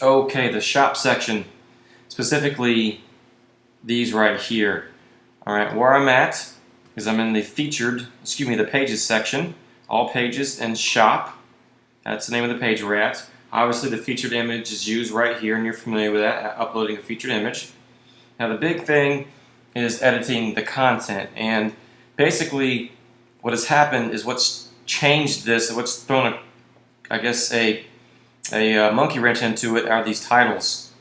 Okay, the shop section, specifically these right here. All right, where I'm at is I'm in the the pages section, all pages and shop. That's the name of the page we're at. Obviously the featured image is used right here, and you're familiar with that, uploading a featured image. Now the big thing is editing the content, and basically what has happened is what's changed this, what's thrown a monkey wrench into it are these titles.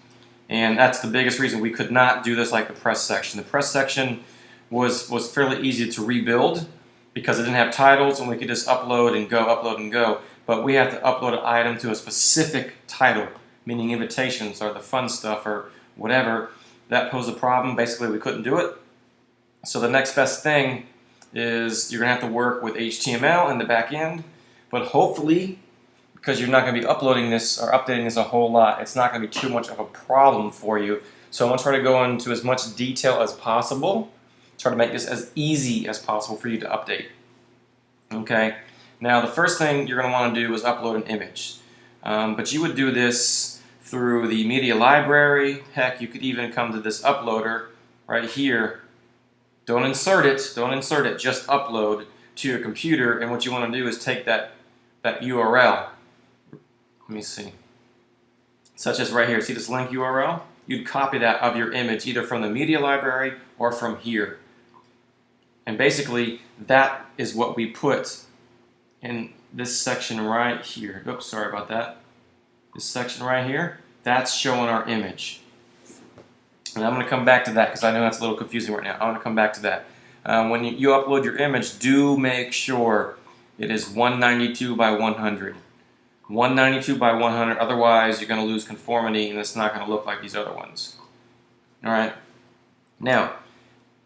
And that's the biggest reason we could not do this like the press section. The press section was fairly easy to rebuild because it didn't have titles and we could just upload and go. But we have to upload an item to a specific title, meaning invitations or the fun stuff or whatever. That posed a problem. Basically, we couldn't do it. So the next best thing is you're going to have to work with HTML in the back end. But hopefully, because you're not going to be uploading this or updating this a whole lot, it's not going to be too much of a problem for you. So I'm going to try to go into as much detail as possible. Try to make this as easy as possible for you to update. Okay. Now the first thing you're going to want to do is upload an image. But you would do this through the media library. Heck, you could even come to this uploader right here. Don't insert it, just upload to your computer, and what you want to do is take that URL. Let me see. Such as right here, see this link URL? You'd copy that of your image either from the media library or from here. And basically that is what we put in this section right here. Oops, sorry about that. This section right here, that's showing our image. And I'm going to come back to that because I know that's a little confusing right now. I want to come back to that. When you upload your image, do make sure it is 192 by 100. 192 by 100, otherwise you're going to lose conformity and it's not going to look like these other ones. Alright, now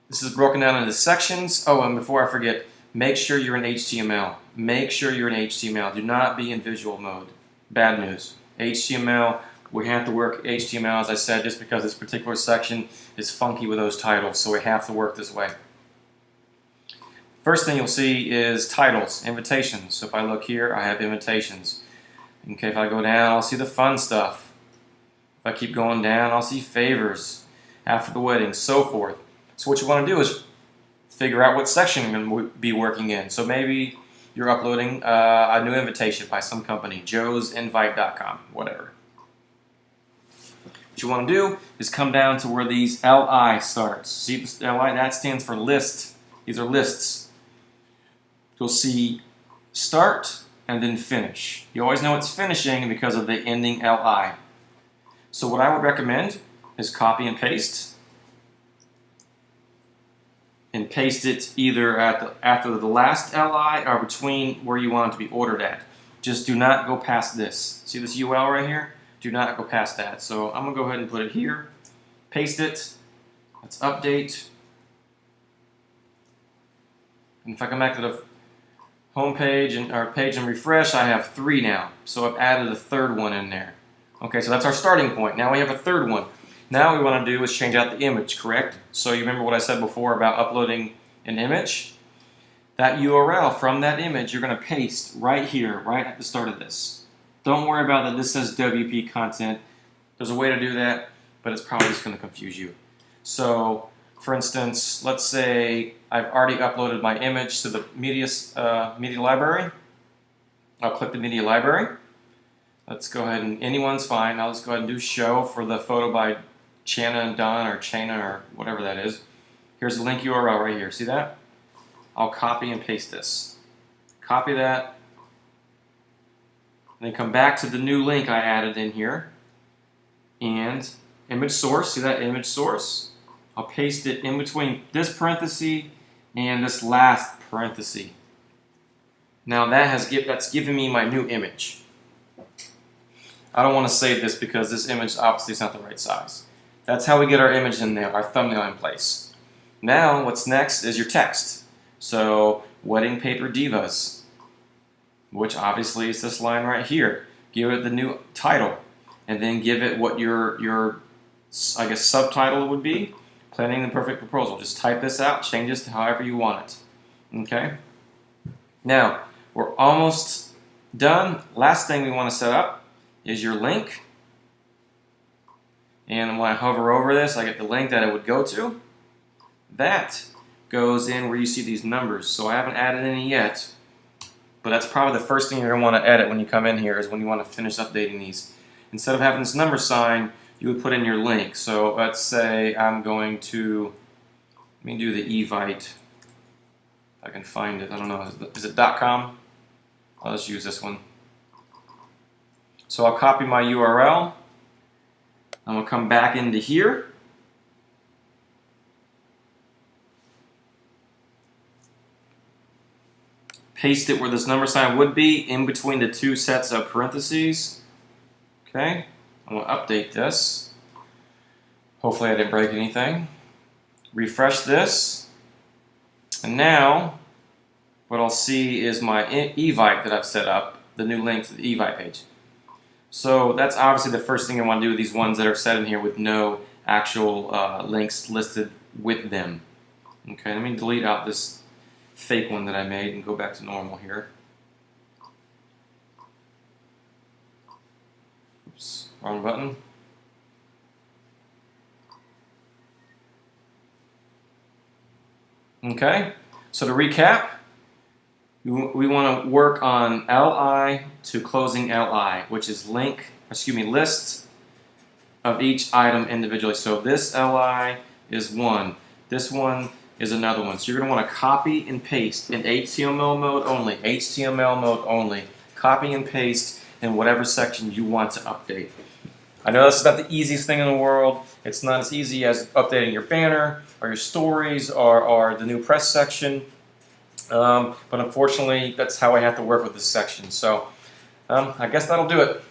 this is broken down into sections. Oh, and before I forget, make sure you're in HTML. Make sure you're in HTML. Do not be in visual mode. Bad news. HTML, we have to work HTML, as I said, just because this particular section is funky with those titles, so we have to work this way. First thing you'll see is titles, invitations. So if I look here, I have invitations. Okay, if I go down, I'll see the fun stuff. If I keep going down, I'll see favors, after the wedding, so forth. So what you want to do is figure out what section you're going to be working in. So maybe you're uploading a new invitation by some company, joesinvite.com, whatever. What you want to do is come down to where these LI starts. See this LI? That stands for list. These are lists. You'll see start and then finish. You always know it's finishing because of the ending LI. So what I would recommend is copy and paste. And paste it either after the last LI or between where you want it to be ordered at. Just do not go past this. See this UL right here? Do not go past that. So I'm going to go ahead and put it here. Paste it. Let's update. And if I come back to the home page and refresh, I have 3 now. So I've added a third one in there. Okay, so that's our starting point. Now we have a third one. Now what we want to do is change out the image, correct? So you remember what I said before about uploading an image? That URL from that image you're going to paste right here, right at the start of this. Don't worry about that this says WP content. There's a way to do that, but it's probably just going to confuse you. So, for instance, let's say I've already uploaded my image to the media library. I'll click the media library. Let's go ahead and anyone's fine. I'll just go ahead and do show for the photo by Chana and Don or Chana or whatever that is. Here's the link URL right here. See that? I'll copy and paste this. Copy that. And then come back to the new link I added in here. And image source. See that image source? I'll paste it in between this parenthesis and this last parenthesis. Now that's giving me my new image. I don't want to save this because this image obviously is not the right size. That's how we get our image in there, our thumbnail in place. Now what's next is your text. So wedding paper divas, which obviously is this line right here. Give it the new title, and then give it what your I guess subtitle would be. Planning the perfect proposal. Just type this out, change this to however you want it. Okay? Now, we're almost done. Last thing we want to set up is your link. And when I hover over this, I get the link that it would go to. That goes in where you see these numbers. So I haven't added any yet, but that's probably the first thing you're going to want to edit when you come in here, is when you want to finish updating these. Instead of having this number sign, you would put in your link. So let's say I'm going to, let me do the Evite. If I can find it. I don't know. Is it .com? I'll just use this one. So I'll copy my URL. I'm going to come back into here. Paste it where this number sign would be, in between the two sets of parentheses. Okay, I'm going to update this. Hopefully I didn't break anything. Refresh this. And now, what I'll see is my Evite that I've set up, the new link to the Evite page. So that's obviously the first thing I want to do with these ones that are set in here with no actual links listed with them. Okay, let me delete out this fake one that I made and go back to normal here. Oops, wrong button. Okay, so to recap, we want to work on LI to closing LI, which is list of each item individually. So this LI is one, this one is another one. So you're going to want to copy and paste in HTML mode only, copy and paste in whatever section you want to update. I know this is not the easiest thing in the world. It's not as easy as updating your banner or your stories or the new press section. But unfortunately, that's how I have to work with this section. So I guess that'll do it.